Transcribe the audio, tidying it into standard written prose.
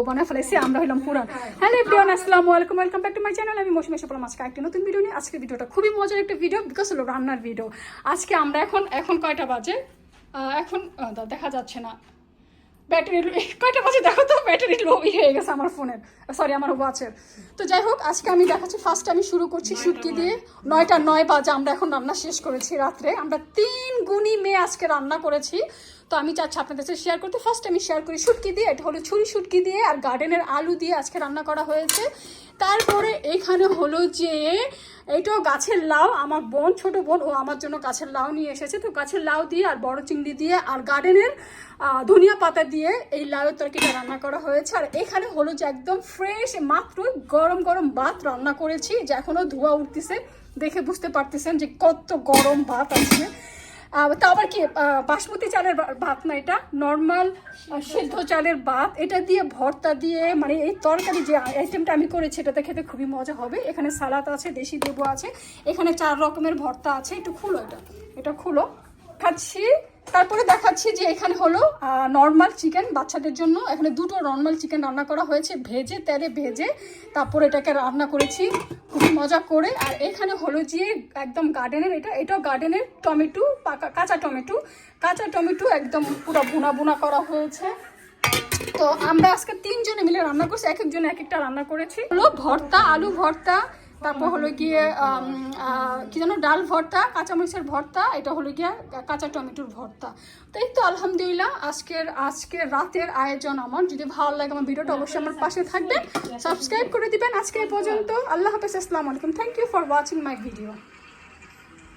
বানা ফেলেছি আমরা হইলাম পুরান। হ্যালো এভরিওয়ান, আসসালামু আলাইকুম, welcome back to my channel. আমি মৌসুমী এসে পড়লাম আজকে একটা নতুন ভিডিও নিয়ে। আজকের ভিডিওটা খুবই মজার একটা ভিডিও, বিকজ হলো রান্নার ভিডিও। আজকে আমরা এখন কয়টা বাজে, এখন দেখা যাচ্ছে না, ব্যাটারি কয়টা বাজে দেখো তো, ব্যাটারি লো হয়ে গেছে আমার ফোনের, সরি আমার ওয়াচের। তো যাই হোক, আজকে আমি দেখাচ্ছি, ফার্স্ট আমি শুরু করছি শুটকি দিয়ে। 9টা 9 বাজে আমরা এখন রান্না শেষ করেছি রাত্রে। আমরা 3 গুণী মেয়ে আজকে রান্না করেছি। তো আমি চাচ্ছি আপনাদের সাথে শেয়ার করতে। ফার্স্ট আমি শেয়ার করি শুটকি দিয়ে। এটা হলো ছুরি শুটকি দিয়ে আর গার্ডেনের আলু দিয়ে আজকে রান্না করা হয়েছে। তারপরে এখানে হলো যে এইটাও গাছের লাউ, আমার বোন, ছোট বোন, ও আমার জন্য গাছের লাউ নিয়ে এসেছে। তো গাছের লাউ দিয়ে আর বড় চিংড়ি দিয়ে আর গার্ডেনের ধনিয়া পাতা দিয়ে এই লাউয়ের তরকারিটা রান্না করা হয়েছে। আর এখানে হলো যে একদম ফ্রেশ মাত্র গরম গরম ভাত রান্না করেছি, যে এখনও ধোয়া উঠতেছে, দেখে বুঝতে পারতেছেন যে কত গরম ভাত আছে। তা আবার কি বাসমতি চালের ভাত না, এটা নর্মাল সিদ্ধ চালের ভাত। এটা দিয়ে ভর্তা দিয়ে, মানে এই তরকারি যে আইটেমটা আমি করেছি এটাতে খেতে খুবই মজা হবে। এখানে সালাদ আছে, দেশি লেবু আছে, এখানে 4 রকমের ভর্তা আছে। একটু খুলো, এটা খুলো, খাচ্ছি। তারপরে দেখাচ্ছি যে এখানে হলো নর্মাল চিকেন বাচ্চাদের জন্য। এখানে 2টো নর্মাল চিকেন রান্না করা হয়েছে, ভেজে, তেলে ভেজে তারপরে এটাকে রান্না করেছি খুবই মজা করে। আর এখানে হলো যে একদম গার্ডেনের, এটাও গার্ডেনের টমেটো, কাঁচা টমেটো একদম পুরো বুনা বুনা করা হয়েছে। তো আমরা আজকে 3 জনে মিলে রান্না করছি, এক একজন এক একটা রান্না করেছি। হলো ভর্তা, আলু ভর্তা, তারপর হলো গিয়ে কি যেন ডাল ভর্তা, কাঁচামরিচের ভর্তা, এটা হলো গিয়ে কাঁচা টমেটোর ভর্তা। তো এই তো আলহামদুলিল্লাহ আজকের রাতের আয়োজন আমার। যদি ভালো লাগে আমার ভিডিওটা অবশ্যই আমার পাশে থাকবেন, সাবস্ক্রাইব করে দিবেন। আজকে এই পর্যন্ত, আল্লাহ হাফেজ, আসসালামু আলাইকুম, thank you for watching my video.